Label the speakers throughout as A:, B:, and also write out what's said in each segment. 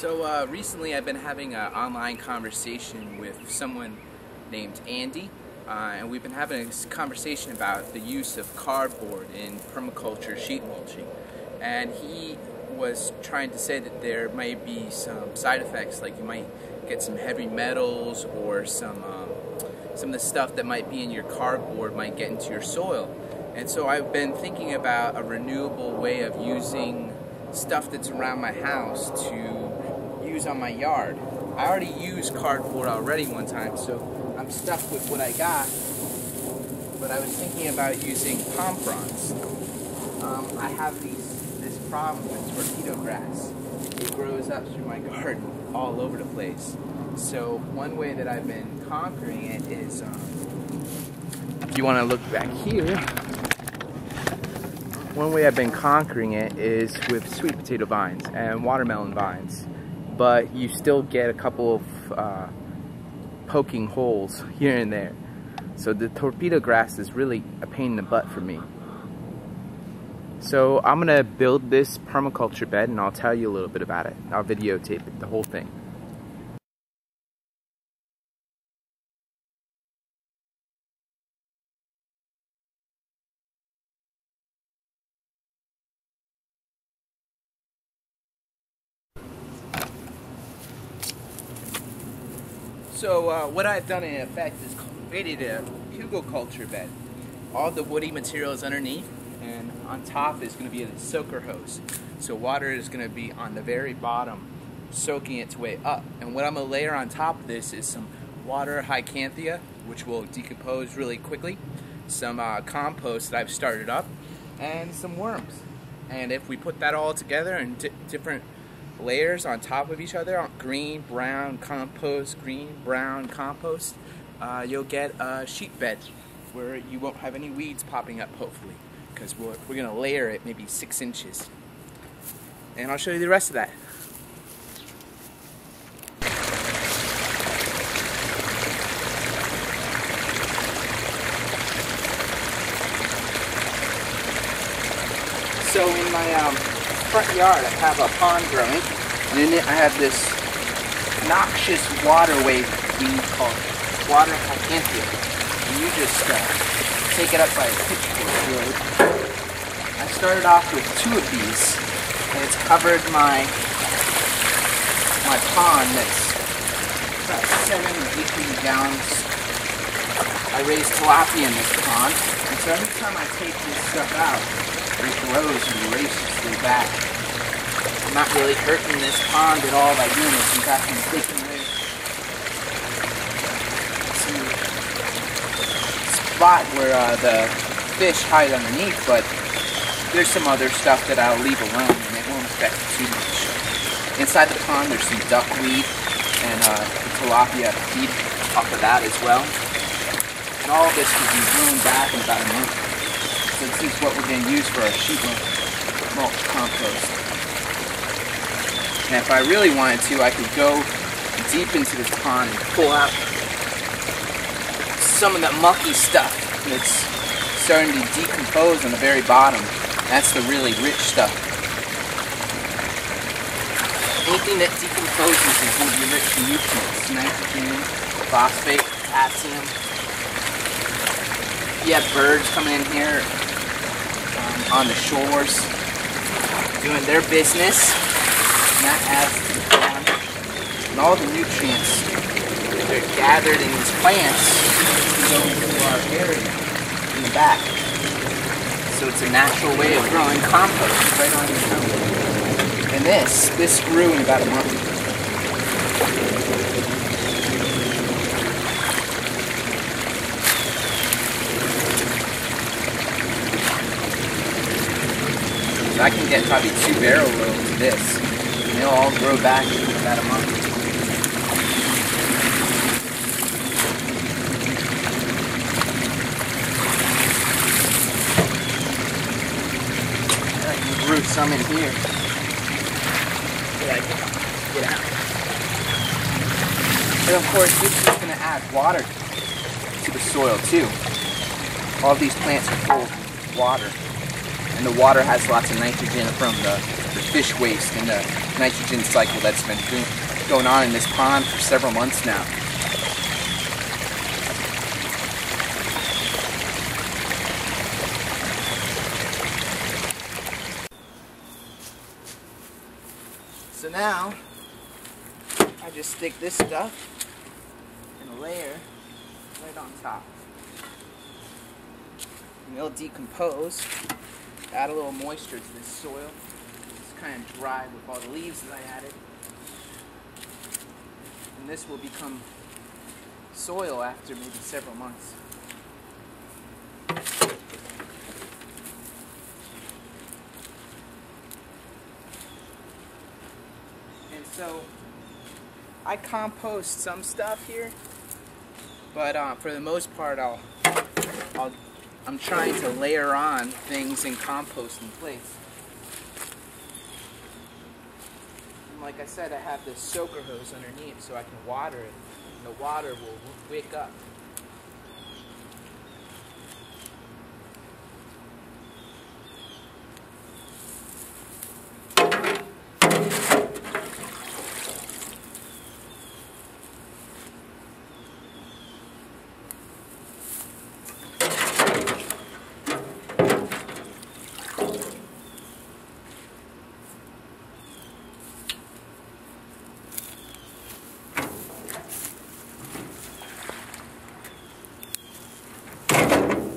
A: Recently I've been having an online conversation with someone named Andy, and we've been having a conversation about the use of cardboard in permaculture sheet mulching. And he was trying to say that there might be some side effects, like you might get some heavy metals or some of the stuff that might be in your cardboard might get into your soil. And so I've been thinking about a renewable way of using stuff that's around my house to use on my yard. I already used cardboard one time, so I'm stuck with what I got, but I was thinking about using palm fronds. I have this problem with torpedo grass. It grows up through my garden all over the place. So one way that I've been conquering it is, if you want to look back here, one way I've been conquering it is with sweet potato vines and watermelon vines, but you still get a couple of poking holes here and there. So the torpedo grass is really a pain in the butt for me. So I'm gonna build this permaculture bed and I'll tell you a little bit about it. I'll videotape it, the whole thing. So what I've done in effect is created a hugelkultur bed. All the woody material is underneath, and on top is going to be a soaker hose. So water is going to be on the very bottom, soaking its way up. And what I'm going to layer on top of this is some water hycanthia, which will decompose really quickly, some compost that I've started up, and some worms. And if we put that all together in different layers on top of each other, green, brown, compost, green, brown, compost, you'll get a sheet bed where you won't have any weeds popping up, hopefully, because we're going to layer it maybe 6 inches. And I'll show you the rest of that. So in my front yard I have a pond growing, and in it I have this noxious waterway weed called water hycanthia. And you just take it up by a pitchfork really. I started off with 2 of these, and it's covered my pond that's about 7 or 8 million gallons. I raise tilapia in this pond, and so every time I take this stuff out, it grows and races through back. I'm not really hurting this pond at all by doing this. In fact, I'm taking away some spot where the fish hide underneath, but there's some other stuff that I'll leave alone and it won't affect it too much. Inside the pond there's some duckweed and the tilapia feed off of that as well. And all of this will be grown back in about a month. So this is what we're going to use for our sheet mulch compost. And if I really wanted to, I could go deep into this pond and pull out some of that mucky stuff that's starting to decompose on the very bottom. That's the really rich stuff. Anything that decomposes is going to be rich in nutrients: nitrogen, phosphate, potassium. You have birds coming in here on the shores doing their business, and that adds to the pond. And all the nutrients that are gathered in these plants go into our area in the back. So it's a natural way of growing compost right on your own. And this grew in about a month. So I can get probably 2 barrel loads of this, and they'll all grow back in about a month. I can root some in here. Yeah, get out. And of course, this is going to add water to the soil too. All these plants are full of water. And the water has lots of nitrogen from the fish waste and the nitrogen cycle that's been going on in this pond for several months now. So now, I just stick this stuff in a layer right on top. And it'll decompose, add a little moisture to this soil. It's kind of dry with all the leaves that I added. And this will become soil after maybe several months. And so I compost some stuff here, but for the most part I'm trying to layer on things and compost in place. And like I said, I have this soaker hose underneath so I can water it, and the water will wick up.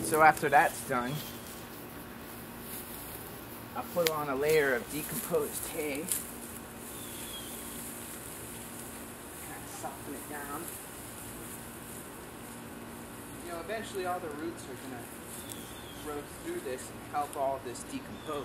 A: So after that's done, I'll put on a layer of decomposed hay. Kind of soften it down. You know, eventually all the roots are going to grow through this and help all of this decompose.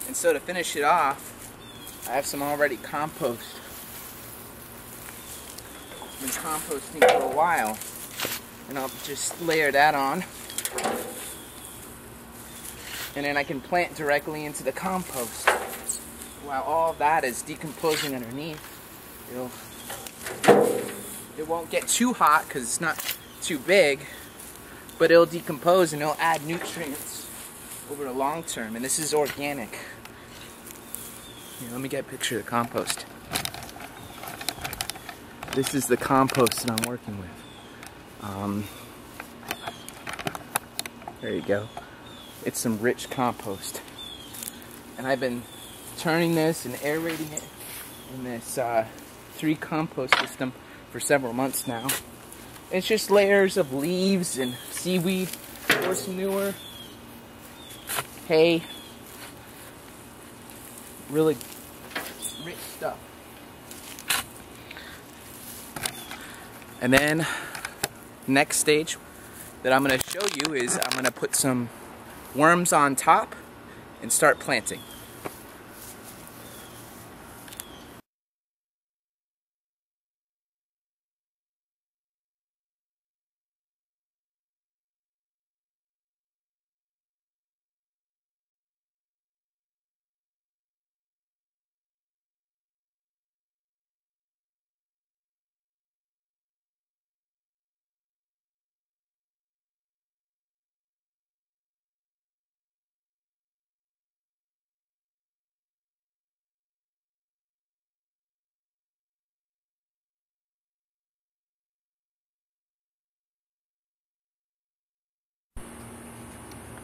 A: And so to finish it off, I have some already compost. It's been composting for a while, and I'll just layer that on. And then I can plant directly into the compost. While all of that is decomposing underneath, it won't get too hot because it's not too big, but it'll decompose and it'll add nutrients over the long term. And this is organic. Here, let me get a picture of the compost. This is the compost that I'm working with. There you go. It's some rich compost. And I've been turning this and aerating it in this 3 compost system for several months now. It's just layers of leaves and seaweed, horse manure, hay. Really rich stuff. And then next stage that I'm going to show you is I'm going to put some worms on top and start planting.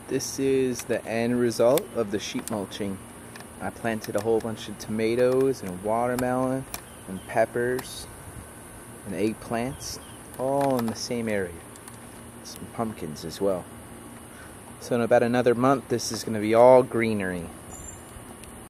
A: This is the end result of the sheet mulching. I planted a whole bunch of tomatoes and watermelon and peppers and eggplants, all in the same area. Some pumpkins as well. So in about another month, this is going to be all greenery.